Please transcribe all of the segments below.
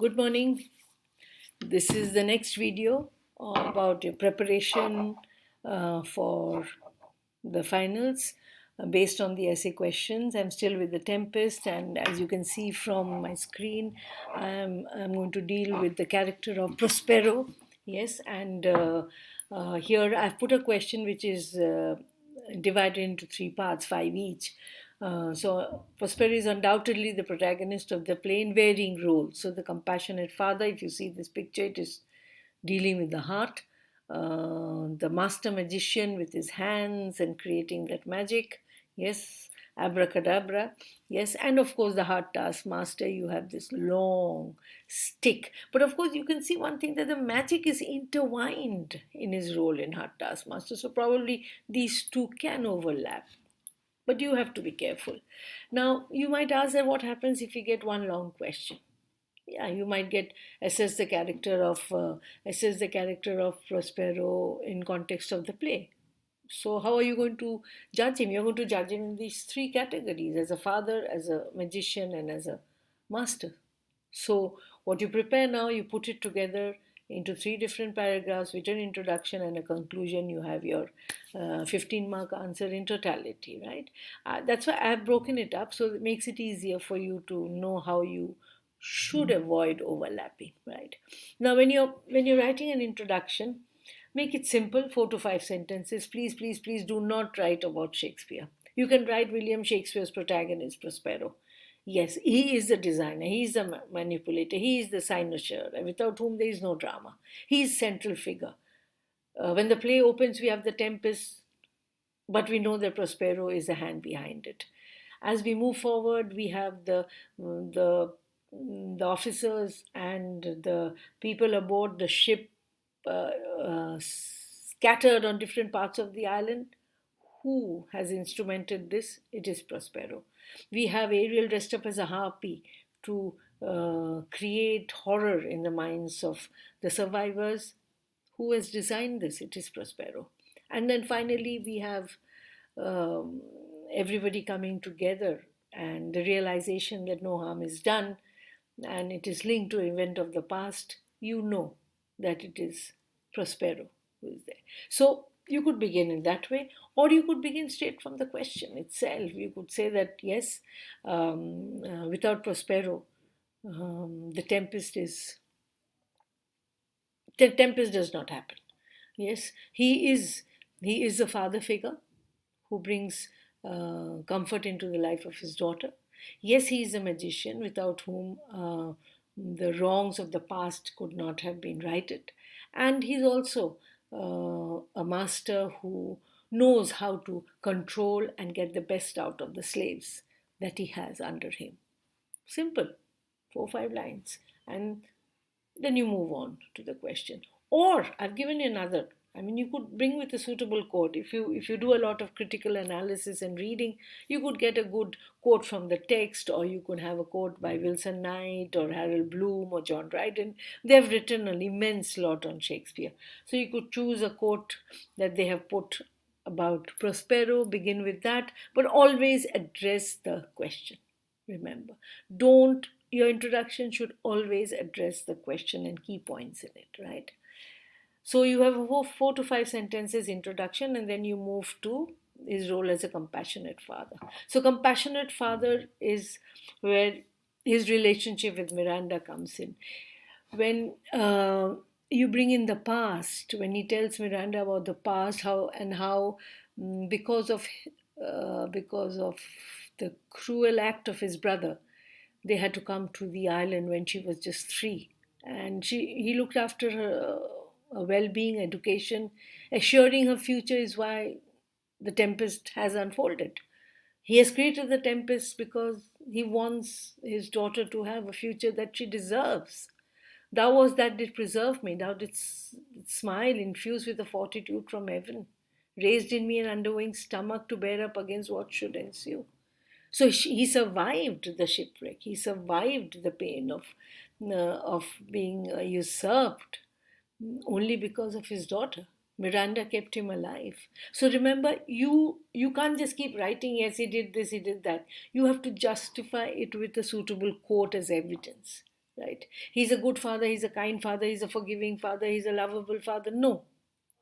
Good morning. This is the next video about your preparation for the finals based on the essay questions. I'm still with the Tempest, and as you can see from my screen, I'm going to deal with the character of Prospero. Yes, and here I've put a question which is divided into three parts, five each. So Prospero is undoubtedly the protagonist of the play in varying roles. So the compassionate father, if you see this picture, it is dealing with the heart. The master magician with his hands and creating that magic. Yes, abracadabra. Yes, and of course the hard task master, you have this long stick. But of course you can see one thing, that the magic is intertwined in his role in hard task master. So probably these two can overlap, but you have to be careful. Now, you might ask that what happens if you get one long question? Yeah, you might get assess the character of Prospero in context of the play. So how are you going to judge him? You're going to judge him in these three categories: as a father, as a magician, and as a master. So what you prepare now, you put it together into three different paragraphs with an introduction and a conclusion. You have your 15-mark answer in totality, right? That's why I have broken it up, so it makes it easier for you to know how you should avoid overlapping, right? Now when you're writing an introduction, make it simple, 4 to 5 sentences. Please do not write about Shakespeare. You can write William Shakespeare's protagonist, Prospero. Yes, he is the designer, he is the manipulator, he is the cynosure, without whom there is no drama. He is central figure. When the play opens, we have the Tempest, but we know that Prospero is the hand behind it. As we move forward, we have the the officers and the people aboard the ship scattered on different parts of the island. Who has instrumented this? It is Prospero. We have Ariel dressed up as a harpy to create horror in the minds of the survivors. Who has designed this? It is Prospero. And then finally, we have um, everybody coming together and the realization that no harm is done, and it is linked to an event of the past. You know that it is Prospero who is there. So you could begin in that way, or you could begin straight from the question itself. You could say that yes, without Prospero, the tempest does not happen. Yes, he is a father figure who brings comfort into the life of his daughter. Yes, he is a magician without whom the wrongs of the past could not have been righted. And he's also a master who knows how to control and get the best out of the slaves that he has under him. Simple, 4 or 5 lines. And then you move on to the question. Or I've given you another. I mean, you could bring with a suitable quote. If you do a lot of critical analysis and reading, you could get a good quote from the text, or you could have a quote by Wilson Knight or Harold Bloom or John Dryden. They've written an immense lot on Shakespeare. So you could choose a quote that they have put about Prospero, begin with that, but always address the question. Remember, don't your introduction should always address the question and key points in it, right? So you have 4 to 5 sentences introduction, and then you move to his role as a compassionate father. So compassionate father is where his relationship with Miranda comes in. When you bring in the past, when he tells Miranda about the past, how because of the cruel act of his brother, they had to come to the island when she was just 3, and he looked after her well-being, education, assuring her future is why the tempest has unfolded. He has created the tempest because he wants his daughter to have a future that she deserves. Thou was that did preserve me, thou didst smile infused with a fortitude from heaven, raised in me an underwing stomach to bear up against what should ensue. So he survived the shipwreck. He survived the pain of being usurped only because of his daughter. Miranda kept him alive. So remember, you can't just keep writing, yes, he did this, he did that. You have to justify it with a suitable quote as evidence, right? He's a good father, he's a kind father, he's a forgiving father, he's a lovable father. No.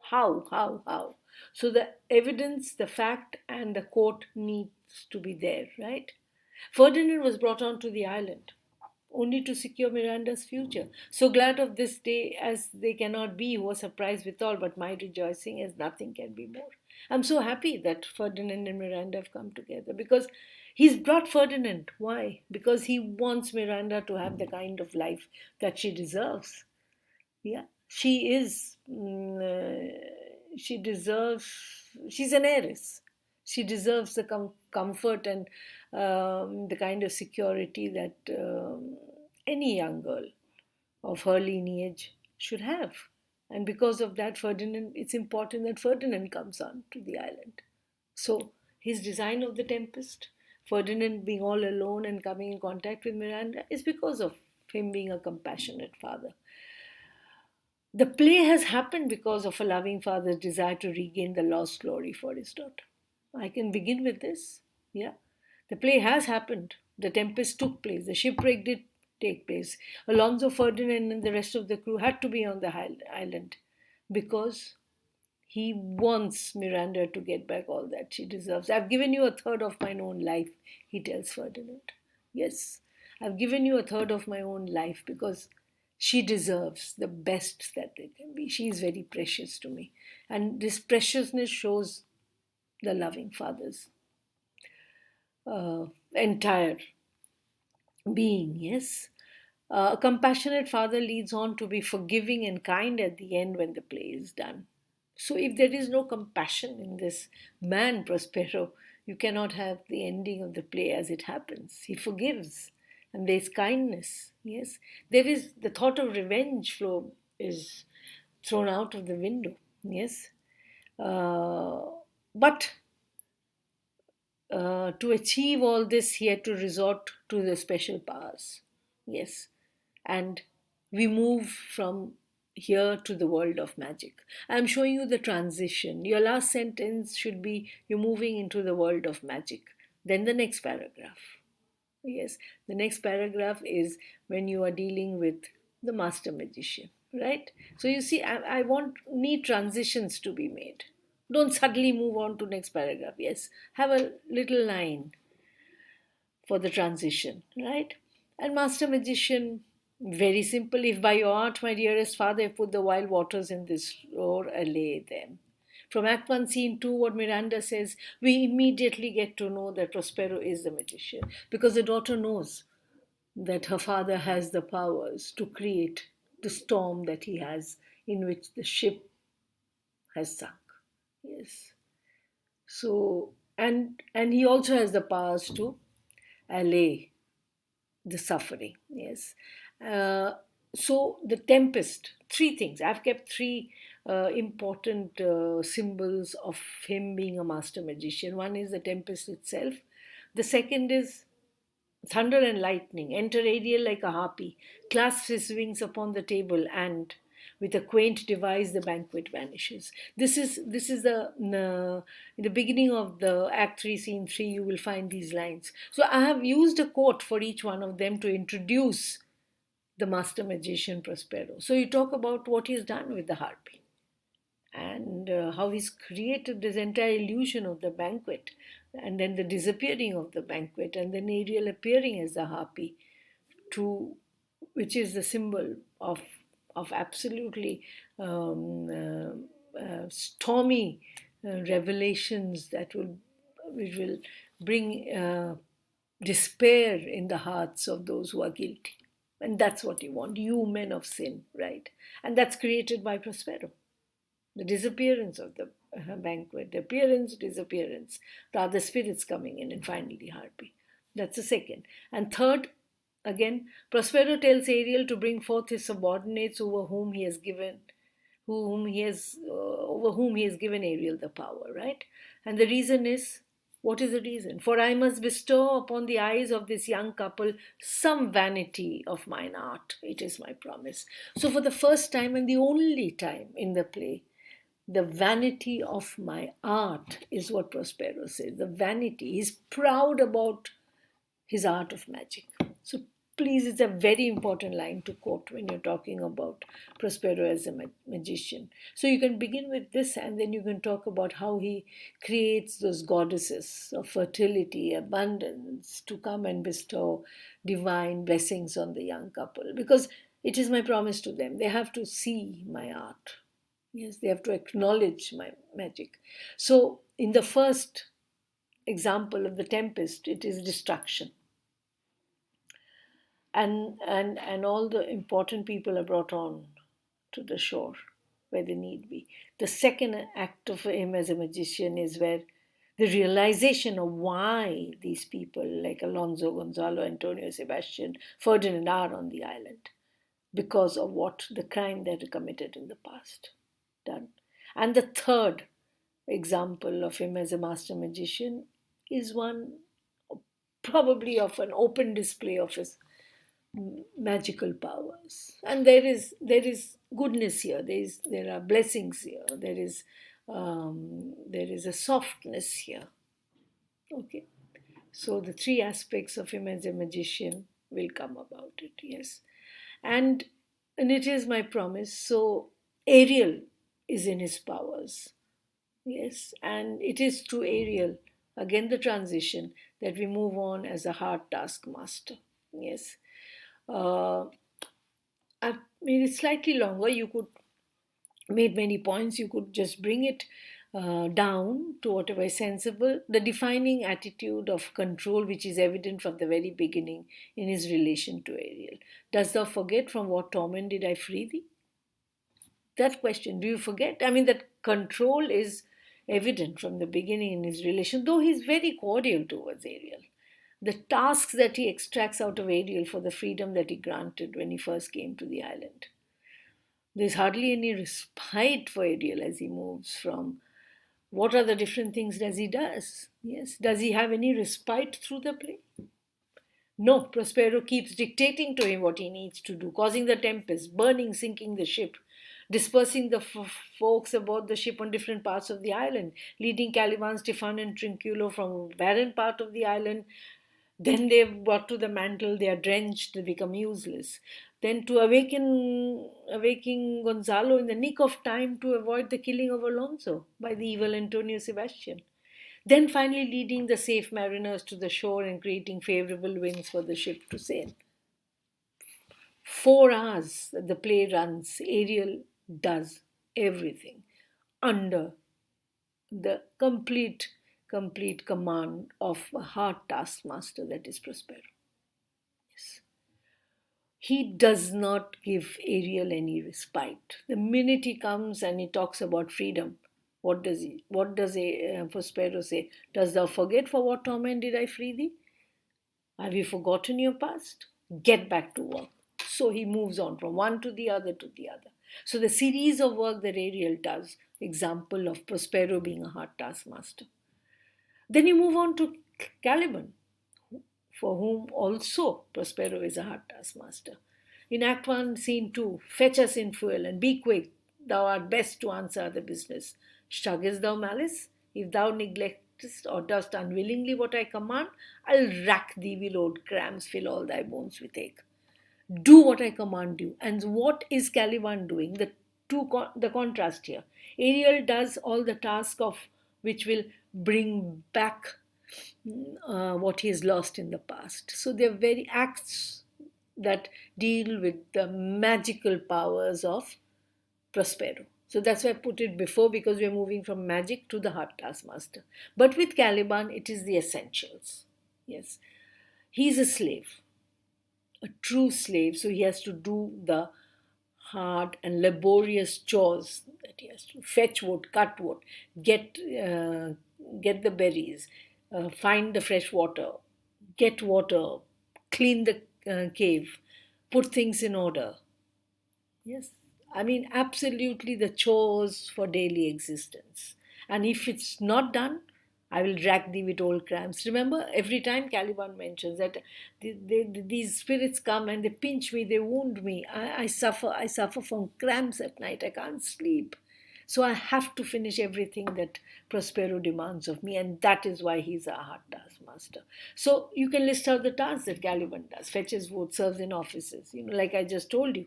How? So the evidence, the fact, and the court needs to be there, right? Ferdinand was brought onto the island only to secure Miranda's future. So glad of this day as they cannot be, who was surprised withal, but my rejoicing as nothing can be more. I'm so happy that Ferdinand and Miranda have come together because he's brought Ferdinand. Why? Because he wants Miranda to have the kind of life that she deserves. Yeah, she is. She deserves. She's an heiress. She deserves the comfort and the kind of security that any young girl of her lineage should have. And because of that, Ferdinand, it's important that Ferdinand comes on to the island. So his design of the Tempest, Ferdinand being all alone and coming in contact with Miranda, is because of him being a compassionate father. The play has happened because of a loving father's desire to regain the lost glory for his daughter. I can begin with this. Yeah. The play has happened. The tempest took place. The shipwreck did take place. Alonso Ferdinand and the rest of the crew had to be on the island because he wants Miranda to get back all that she deserves. I've given you a third of my own life, he tells Ferdinand. Yes, I've given you a third of my own life because she deserves the best that they can be. She is very precious to me. And this preciousness shows the loving father's entire being, yes. A compassionate father leads on to be forgiving and kind at the end when the play is done. So, if there is no compassion in this man, Prospero, you cannot have the ending of the play as it happens. He forgives, and there is kindness. Yes, there is the thought of revenge flow is thrown out of the window. Yes, but to achieve all this, he had to resort to the special powers. Yes, and we move from here to the world of magic. I'm showing you the transition. Your last sentence should be you're moving into the world of magic. Then the next paragraph. Yes, the next paragraph is when you are dealing with the master magician, right? So you see, I want need transitions to be made. Don't suddenly move on to next paragraph. Yes, have a little line for the transition, right? And master magician, very simple. If by your art, my dearest father, have put the wild waters in this roar, allay them. From Act 1, Scene 2, what Miranda says, we immediately get to know that Prospero is the magician because the daughter knows that her father has the powers to create the storm that he has in which the ship has sunk. Yes. So, and he also has the powers to allay the suffering. Yes. So the tempest, three things. I've kept three important symbols of him being a master magician. One is the tempest itself. The second is thunder and lightning. Enter Ariel like a harpy, clasps his wings upon the table, and with a quaint device the banquet vanishes. This is the in the beginning of the Act 3, Scene 3. You will find these lines. So I have used a quote for each one of them to introduce the master magician Prospero. So you talk about what he's done with the harpy and how he's created this entire illusion of the banquet, and then the disappearing of the banquet, and then Ariel appearing as the harpy, to which is the symbol of absolutely stormy revelations that will which will bring despair in the hearts of those who are guilty. And that's what you want, you men of sin, right? And that's created by Prospero. The disappearance of the banquet, the appearance, disappearance, the other spirits coming in, and finally Harpy. That's the second. And third, again, Prospero tells Ariel to bring forth his subordinates over whom he has given over whom he has given Ariel the power, right? And the reason is, what is the reason? For I must bestow upon the eyes of this young couple some vanity of mine art. It is my promise. So for the first time and the only time in the play, the vanity of my art is what Prospero says. The vanity. He's proud about his art of magic. So please, it's a very important line to quote when you're talking about Prospero as a magician. So you can begin with this, and then you can talk about how he creates those goddesses of fertility, abundance, to come and bestow divine blessings on the young couple. Because it is my promise to them, they have to see my art. Yes, they have to acknowledge my magic. So in the first example of the Tempest, it is destruction, and all the important people are brought on to the shore where they need be. The second act of him as a magician is where the realization of why these people like Alonso, Gonzalo, Antonio, Sebastian, Ferdinand are on the island, because of what the crime they had committed in the past done. And the third example of him as a master magician is one probably of an open display of his magical powers. And there is goodness here, there are blessings here, there is a softness here. Okay, so the three aspects of him as a magician will come about it. Yes, and and it is my promise. So Ariel is in his powers. Yes, and it is through Ariel, again the transition, that we move on as a hard taskmaster. Yes. uh, I've made it slightly longer. You could made many points. You could just bring it down to whatever is sensible. The defining attitude of control, which is evident from the very beginning in his relation to Ariel. Dost thou forget from what torment did I free thee? That question, do you forget? I mean, that control is evident from the beginning in his relation, though he's very cordial towards Ariel. The tasks that he extracts out of Ariel for the freedom that he granted when he first came to the island. There's hardly any respite for Ariel as he moves from what are the different things does he does. Yes, does he have any respite through the play? No, Prospero keeps dictating to him what he needs to do, causing the tempest, burning, sinking the ship, dispersing the folks aboard the ship on different parts of the island, leading Caliban, Stefan, and Trinculo from a barren part of the island. Then they're brought to the mantle, they are drenched, they become useless. Then to awaking Gonzalo in the nick of time to avoid the killing of Alonso by the evil Antonio Sebastian. Then finally leading the safe mariners to the shore and creating favorable winds for the ship to sail. 4 hours the play runs, Ariel does everything under the complete command of a hard taskmaster that is Prospero. Yes. He does not give Ariel any respite. The minute he comes and he talks about freedom, what does Prospero say? Dost thou forget for what torment did I free thee? Have you forgotten your past? Get back to work. So he moves on from one to the other to the other. So the series of work that Ariel does, example of Prospero being a hard taskmaster. Then you move on to Caliban, for whom also Prospero is a hard taskmaster. In Act 1, Scene 2, fetch us in fuel and be quick, thou art best to answer the business. Shuggest thou malice? If thou neglectest or dost unwillingly what I command, I'll rack thee with old crams, fill all thy bones with ache. Do what I command you. And what is Caliban doing? The contrast here. Ariel does all the task of which will bring back what he has lost in the past. So they're very acts that deal with the magical powers of Prospero. So that's why I put it before, because we're moving from magic to the hard taskmaster. But with Caliban, it is the essentials. Yes. He's a slave, a true slave. So he has to do the hard and laborious chores that he has to fetch wood, cut wood, get the berries, find the fresh water, get water, clean the cave, put things in order. Yes, I mean, absolutely the chores for daily existence. And if it's not done, I will drag thee with old cramps. Remember, every time Caliban mentions that these spirits come and they pinch me, they wound me. I suffer from cramps at night. I can't sleep. So I have to finish everything that Prospero demands of me, and that is why he's a hard taskmaster. So you can list out the tasks that Caliban does: fetches wood, serves in offices, like I just told you,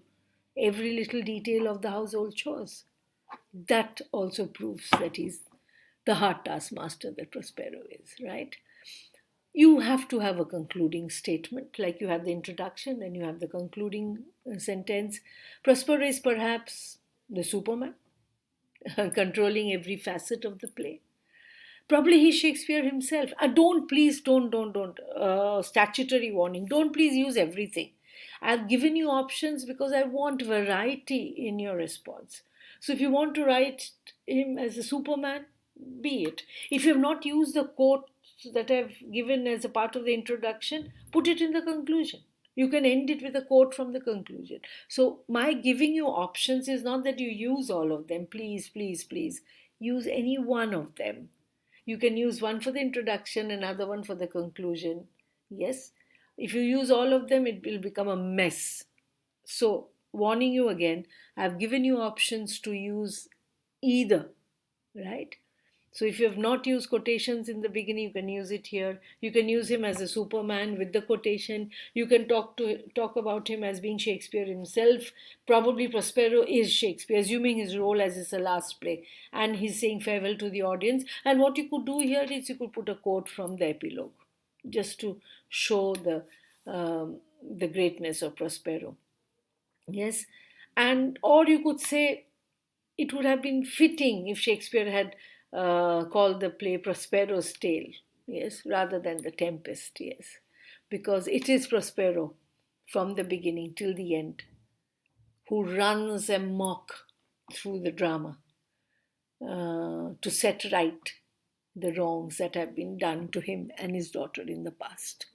every little detail of the household chores. That also proves that he's the hard taskmaster that Prospero is, right? You have to have a concluding statement, like you have the introduction and you have the concluding sentence. Prospero is perhaps the Superman, controlling every facet of the play. Probably he's Shakespeare himself. Don't, please, don't. Statutory warning. Don't please use everything. I've given you options because I want variety in your response. So if you want to write him as a Superman, be it. If you have not used the quote that I've given as a part of the introduction, put it in the conclusion. You can end it with a quote from the conclusion. So my giving you options is not that you use all of them. Please. Use any one of them. You can use one for the introduction, another one for the conclusion. Yes. If you use all of them, it will become a mess. So, warning you again, I've given you options to use either, right? So if you have not used quotations in the beginning, you can use it here. You can use him as a Superman with the quotation. You can talk about him as being Shakespeare himself. Probably Prospero is Shakespeare, assuming his role as is the last play, and he's saying farewell to the audience. And what you could do here is you could put a quote from the epilogue, just to show the greatness of Prospero. Yes, and or you could say it would have been fitting if Shakespeare had called the play Prospero's Tale, yes, rather than The Tempest, yes, because it is Prospero from the beginning till the end who runs amok through the drama to set right the wrongs that have been done to him and his daughter in the past.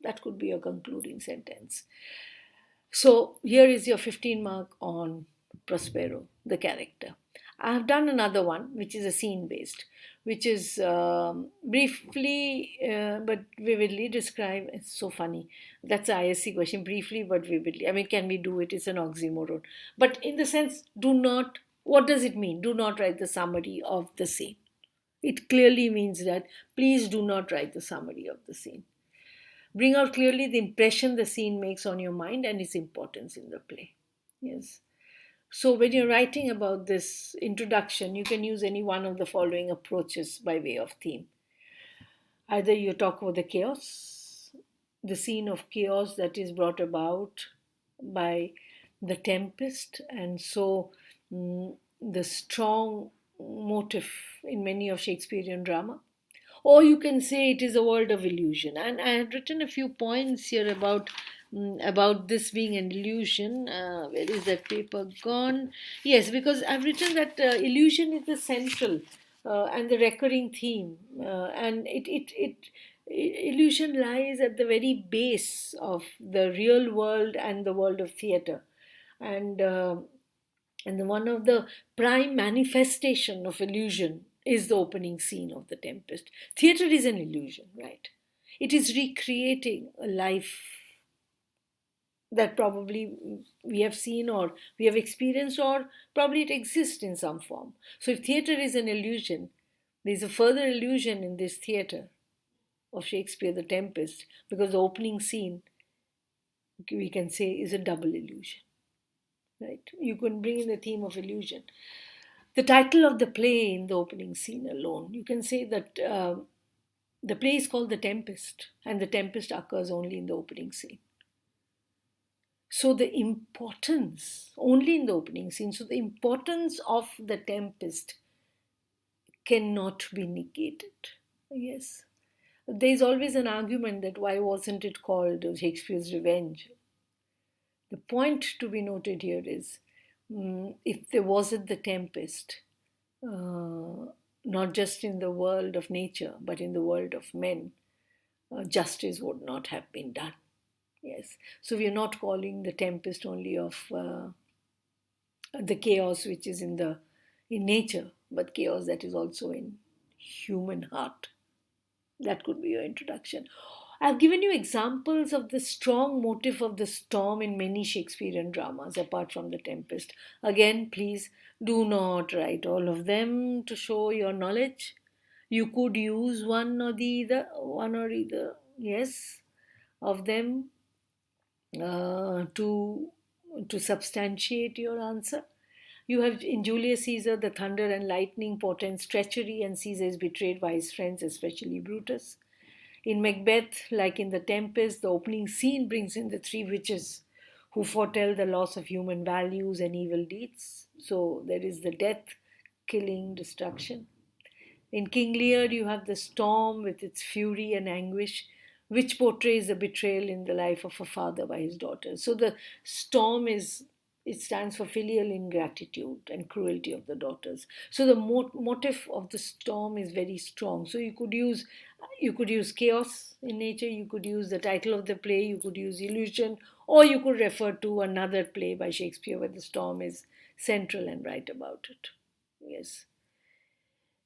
That could be a concluding sentence. So here is your 15 mark on Prospero, the character. I have done another one, which is a scene based, which is briefly but vividly describe. It's so funny. That's an ISC question, briefly but vividly. I mean, can we do it? It's an oxymoron. But in the sense, what does it mean? Do not write the summary of the scene. It clearly means that please do not write the summary of the scene. Bring out clearly the impression the scene makes on your mind and its importance in the play. Yes. So when you're writing about this introduction, you can use any one of the following approaches by way of theme. Either you talk about the chaos, the scene of chaos that is brought about by the tempest, and so the strong motive in many of Shakespearean drama. Or you can say it is a world of illusion. And I had written a few points here about this being an illusion. Where is that paper gone? Yes, because I've written that illusion is the central and the recurring theme, and illusion lies at the very base of the real world and the world of theatre, and one of the prime manifestation of illusion is the opening scene of The Tempest. Theatre is an illusion, right? It is recreating a life that probably we have seen or we have experienced, or probably it exists in some form. So if theatre is an illusion, there's a further illusion in this theatre of Shakespeare, The Tempest, because the opening scene, we can say, is a double illusion. Right? You can bring in the theme of illusion. The title of the play in the opening scene alone, you can say that the play is called The Tempest, and the tempest occurs only in the opening scene. So the importance, only in the opening scene, so the importance of the tempest cannot be negated. Yes. There's always an argument that why wasn't it called Shakespeare's Revenge? The point to be noted here is if there wasn't the tempest, not just in the world of nature, but in the world of men, justice would not have been done. Yes. So we are not calling the tempest only of the chaos which is in nature, but chaos that is also in human heart. That could be your introduction. I've given you examples of the strong motive of the storm in many Shakespearean dramas, apart from The Tempest. Again, please do not write all of them to show your knowledge. You could use one or either, yes, of them to substantiate your answer. You have in Julius Caesar the thunder and lightning portends treachery, and Caesar is betrayed by his friends, especially Brutus. In Macbeth, like in The Tempest, the opening scene brings in the three witches who foretell the loss of human values and evil deeds. So there is the death, killing, destruction. In King Lear, you have the storm with its fury and anguish, which portrays the betrayal in the life of a father by his daughter. So the storm it stands for filial ingratitude and cruelty of the daughters. So the motive of the storm is very strong. So you could use chaos in nature, you could use the title of the play, you could use illusion, or you could refer to another play by Shakespeare where the storm is central and write about it. Yes.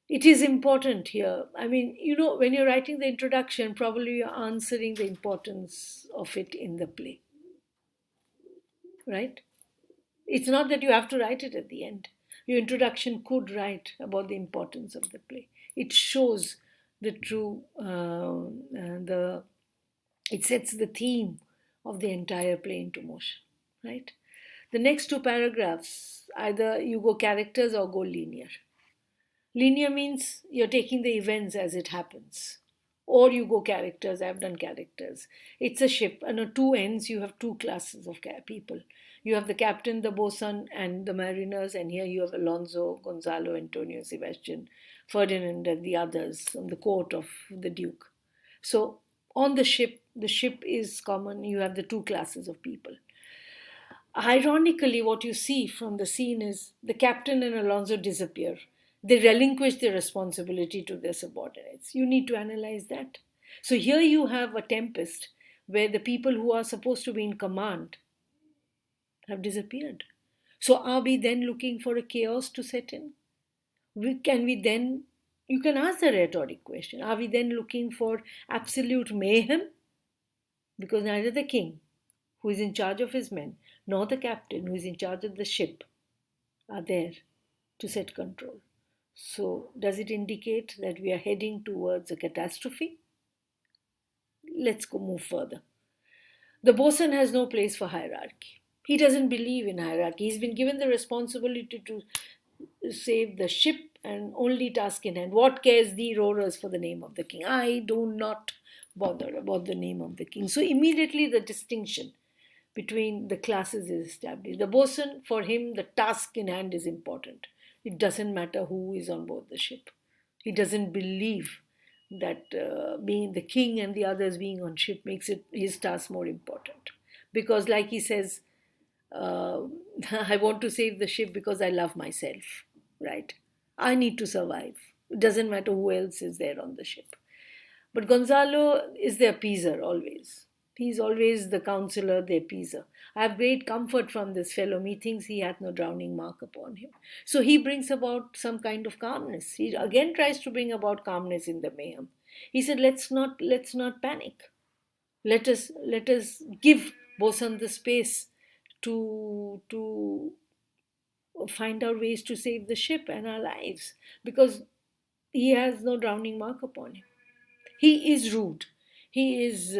It is important here. I mean, when you're writing the introduction, probably you're answering the importance of it in the play, right? It's not that you have to write it at the end. Your introduction could write about the importance of the play. It shows the true, it sets the theme of the entire play into motion, right? The next two paragraphs, either you go characters or go linear. Linear means you're taking the events as it happens. Or you go characters. I've done characters. It's a ship, and at two ends you have two classes of people. You have the captain, the bosun, and the mariners, and here you have Alonso, Gonzalo, Antonio, Sebastian, Ferdinand, and the others on the court of the Duke. So on the ship is common. You have the two classes of people. Ironically, what you see from the scene is the captain and Alonso disappear. They relinquish their responsibility to their subordinates. You need to analyze that. So here you have a tempest where the people who are supposed to be in command have disappeared. So are we then looking for a chaos to set in? You can ask the rhetoric question. Are we then looking for absolute mayhem? Because neither the king, who is in charge of his men, nor the captain, who is in charge of the ship, are there to set control. So, does it indicate that we are heading towards a catastrophe? Let's go move further. The bosun has no place for hierarchy. He doesn't believe in hierarchy. He's been given the responsibility to save the ship and only task in hand. What cares thee, roarers, for the name of the king? I do not bother about the name of the king. So, immediately the distinction between the classes is established. The bosun, for him, the task in hand is important. It doesn't matter who is on board the ship. He doesn't believe that being the king and the others being on ship makes it his task more important. Because, like he says, I want to save the ship because I love myself, right? I need to survive. It doesn't matter who else is there on the ship. But Gonzalo is the appeaser always. He's always the counselor, the appeaser. I have great comfort from this fellow. Methinks he hath no drowning mark upon him. So he brings about some kind of calmness. He again tries to bring about calmness in the mayhem. He said, let's not panic. Let us give Bosan the space to find out ways to save the ship and our lives, because he has no drowning mark upon him. He is rude. He's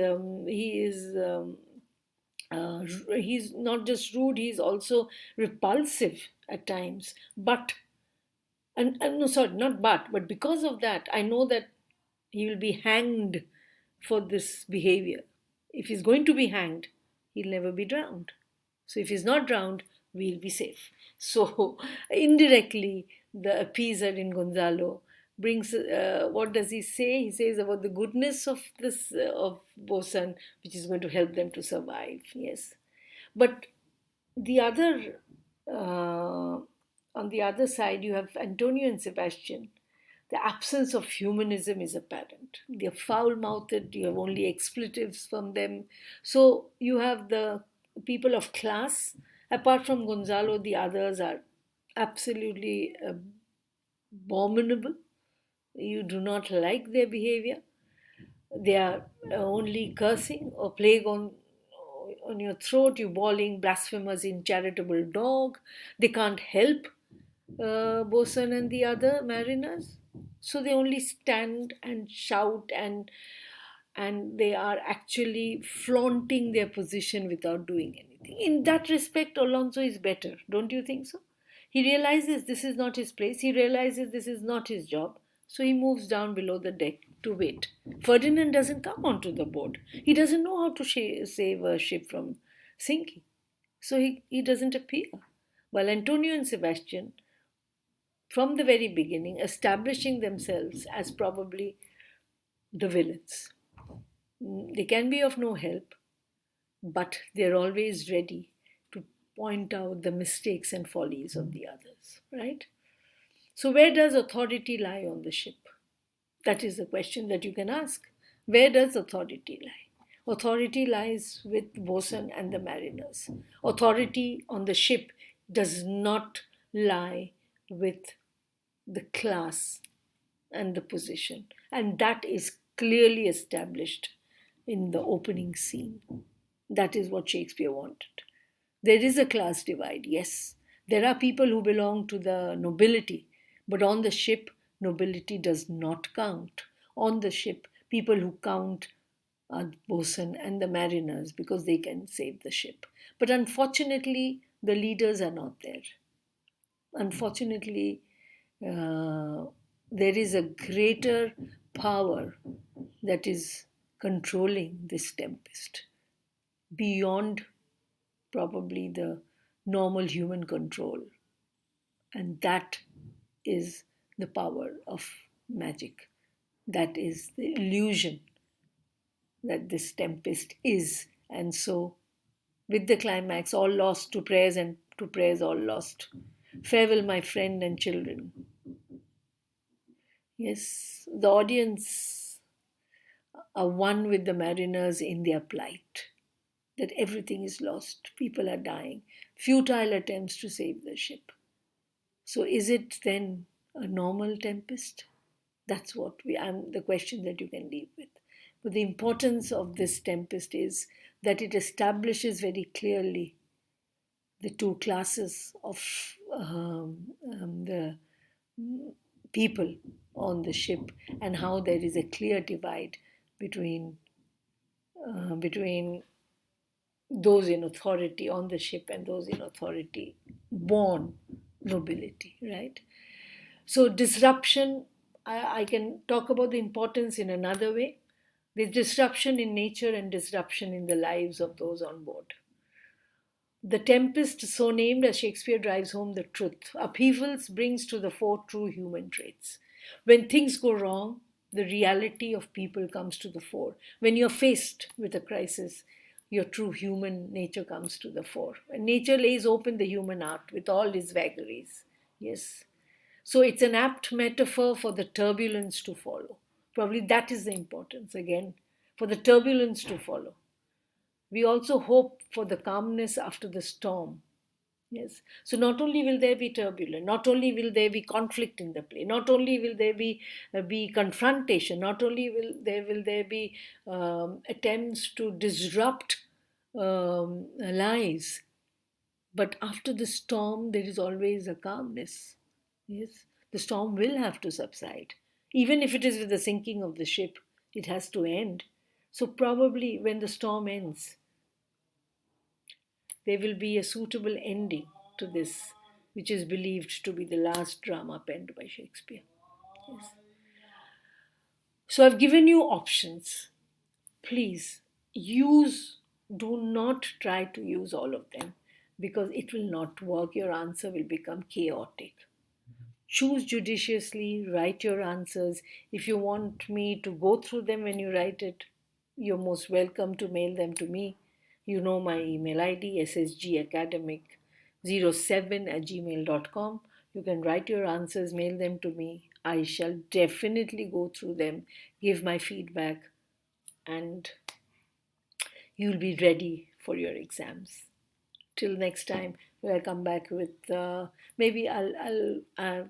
not just rude, he's also repulsive at times. But, and no, sorry, not but because of that, I know that he will be hanged for this behavior. If he's going to be hanged, he'll never be drowned. So if he's not drowned, we'll be safe. So indirectly, the appeaser in Gonzalo brings, what does he say? He says about the goodness of this of Bosan, which is going to help them to survive. Yes, but the other on the other side, you have Antonio and Sebastian. The absence of humanism is apparent. They're foul-mouthed. You have only expletives from them. So you have the people of class. Apart from Gonzalo, the others are absolutely abominable. You do not like their behavior. They are only cursing or plague on your throat, you bawling blasphemous, incharitable dog. They can't help bosun and the other mariners, so they only stand and shout, and they are actually flaunting their position without doing anything. In that respect, Alonso is better, don't you think so? He realizes this is not his place, he realizes this is not his job, so he moves down below the deck to wait. Ferdinand doesn't come onto the board. He doesn't know how to save a ship from sinking, so he doesn't appear. While Antonio and Sebastian, from the very beginning, establishing themselves as probably the villains. They can be of no help, but they're always ready to point out the mistakes and follies of the others, right? So, where does authority lie on the ship? That is the question that you can ask. Where does authority lie? Authority lies with bosun and the mariners. Authority on the ship does not lie with the class and the position. And that is clearly established in the opening scene. That is what Shakespeare wanted. There is a class divide, yes. There are people who belong to the nobility, but on the ship, nobility does not count. On the ship, people who count are the bosun and the mariners because they can save the ship. But unfortunately, the leaders are not there. Unfortunately, uh, there is a greater power that is controlling this tempest beyond probably the normal human control. And that is the power of magic. That is the illusion that this tempest is. And so, with the climax, all lost to prayers and to prayers all lost. Farewell, my friend and children. Yes, the audience are one with the mariners in their plight, that everything is lost, people are dying, futile attempts to save the ship. So, is it then a normal tempest? That's what the question that you can leave with. But the importance of this tempest is that it establishes very clearly the two classes of the people on the ship, and how there is a clear divide between those in authority on the ship and those in authority born nobility, right? So disruption, I can talk about the importance in another way. There's disruption in nature and disruption in the lives of those on board. The tempest, so named as Shakespeare drives home the truth. Upheavals brings to the fore true human traits. When things go wrong, the reality of people comes to the fore. When you're faced with a crisis, your true human nature comes to the fore. And nature lays open the human heart with all its vagaries. Yes. So it's an apt metaphor for the turbulence to follow. Probably that is the importance again, for the turbulence to follow. We also hope for the calmness after the storm. Yes. So not only will there be turbulence, not only will there be conflict in the play, not only will there be confrontation, not only will there be attempts to disrupt lives, but after the storm there is always a calmness. Yes, the storm will have to subside, even if it is with the sinking of the ship. It has to end. So probably when the storm ends, there will be a suitable ending to this, which is believed to be the last drama penned by Shakespeare. Yes. So I've given you options. Please do not try to use all of them, because it will not work. Your answer will become chaotic. Choose judiciously, write your answers. If you want me to go through them when you write it, you're most welcome to mail them to me. You know my email ID, ssgacademic07@gmail.com. You can write your answers, mail them to me. I shall definitely go through them, give my feedback, and you'll be ready for your exams. Till next time, when I come back with maybe I'll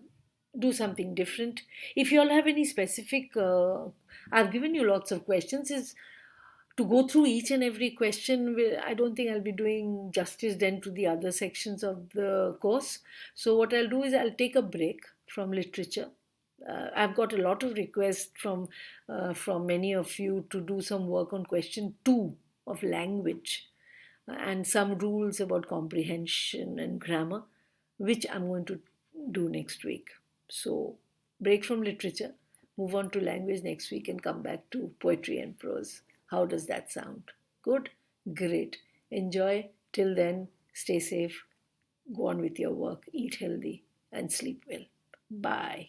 do something different. If you all have any specific, I've given you lots of questions. Is to go through each and every question, I don't think I'll be doing justice then to the other sections of the course. So what I'll do is I'll take a break from literature. I've got a lot of requests from many of you to do some work on question 2 of language and some rules about comprehension and grammar, which I'm going to do next week. So, break from literature, move on to language next week, and come back to poetry and prose. How does that sound? Good? Great. Enjoy. Till then, stay safe, go on with your work, eat healthy, and sleep well. Bye.